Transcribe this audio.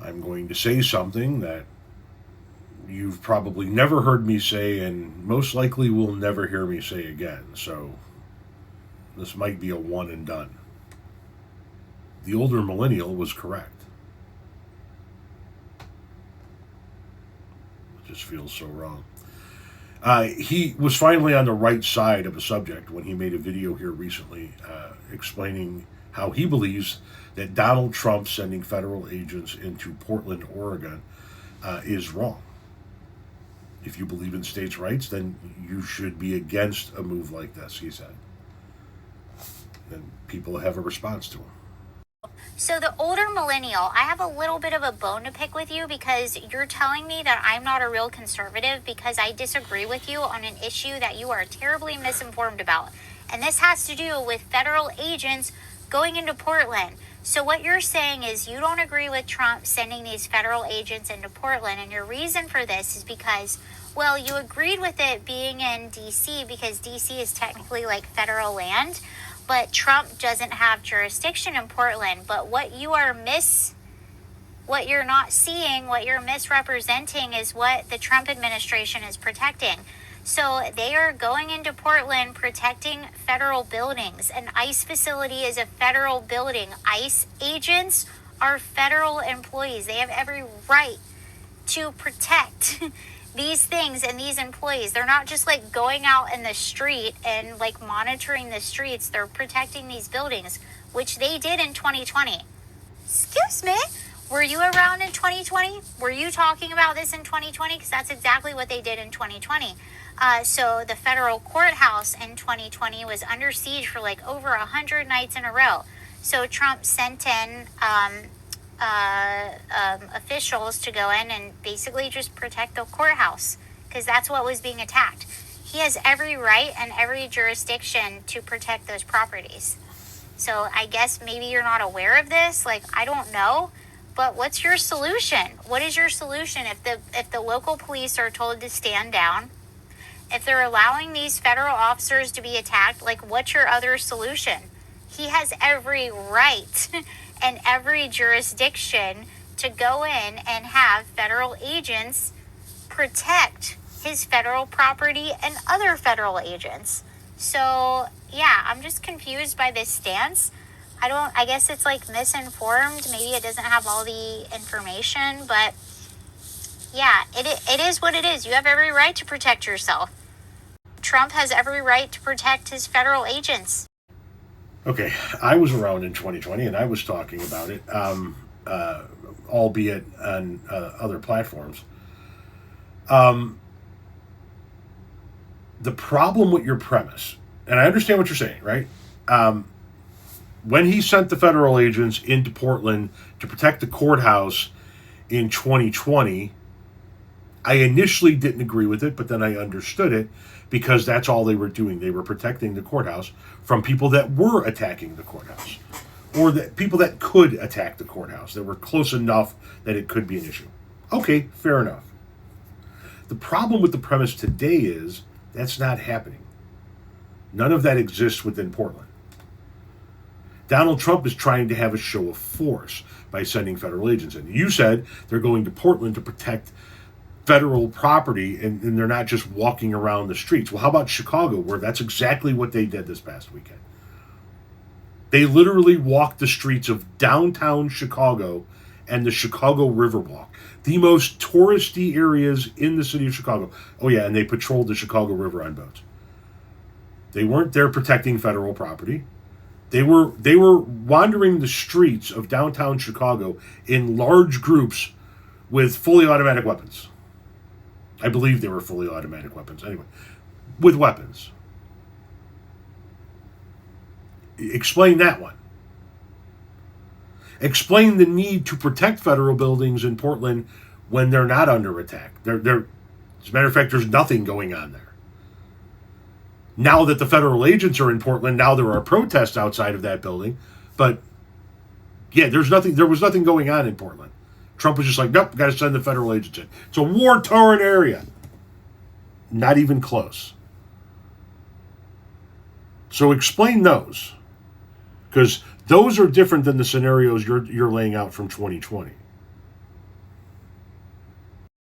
I'm going to say something that you've probably never heard me say and most likely will never hear me say again. So this might be a one and done. The older millennial was correct. It just feels so wrong. He was finally on the right side of a subject when he made a video here recently explaining how he believes that Donald Trump sending federal agents into Portland, Oregon is wrong. If you believe in states' rights, then you should be against a move like this, he said. And people have a response to him. So the older millennial, I have a little bit of a bone to pick with you because you're telling me that I'm not a real conservative because I disagree with you on an issue that you are terribly misinformed about. And this has to do with federal agents going into Portland. So what you're saying is you don't agree with Trump sending these federal agents into Portland. And your reason for this is because, well, you agreed with it being in D.C. because D.C. is technically like federal land. But Trump doesn't have jurisdiction in Portland. But what you're not seeing, what you're misrepresenting is what the Trump administration is protecting. So they are going into Portland protecting federal buildings. An ICE facility is a federal building. ICE agents are federal employees. They have every right to protect these things and these employees. They're not just like going out in the street and like monitoring the streets. They're protecting these buildings, which they did in 2020. Excuse me? Were you around in 2020? Were you talking about this in 2020? Because that's exactly what they did in 2020. So the federal courthouse in 2020 was under siege for like over 100 nights in a row. So Trump sent in officials to go in and basically just protect the courthouse because that's what was being attacked. He has every right and every jurisdiction to protect those properties. So I guess maybe you're not aware of this. Like, I don't know. But what's your solution? What is your solution if the local police are told to stand down? If they're allowing these federal officers to be attacked, like, what's your other solution? He has every right and every jurisdiction to go in and have federal agents protect his federal property and other federal agents. So, yeah, I'm just confused by this stance. I guess it's like misinformed. Maybe it doesn't have all the information, but yeah, it is what it is. You have every right to protect yourself. Trump has every right to protect his federal agents. Okay, I was around in 2020 and I was talking about it, albeit on other platforms. The problem with your premise, and I understand what you're saying, right? When he sent the federal agents into Portland to protect the courthouse in 2020, I initially didn't agree with it, but then I understood it because that's all they were doing. They were protecting the courthouse from people that were attacking the courthouse or that people that could attack the courthouse. They were close enough that it could be an issue. Okay, fair enough. The problem with the premise today is that's not happening. None of that exists within Portland. Donald Trump is trying to have a show of force by sending federal agents in. You said they're going to Portland to protect federal property and they're not just walking around the streets. Well, how about Chicago, where that's exactly what they did this past weekend? They literally walked the streets of downtown Chicago and the Chicago Riverwalk, the most touristy areas in the city of Chicago. Oh, yeah, and they patrolled the Chicago River on boats. They weren't there protecting federal property. They were wandering the streets of downtown Chicago in large groups with fully automatic weapons. I believe they were fully automatic weapons. Anyway, with weapons. Explain that one. Explain the need to protect federal buildings in Portland when they're not under attack. As a matter of fact, there's nothing going on there. Now that the federal agents are in Portland, now there are protests outside of that building. But yeah, there was nothing going on in Portland. Trump was just like, nope, got to send the federal agents in. It's a war-torn area. Not even close. So explain those. Because those are different than the scenarios you're laying out from 2020.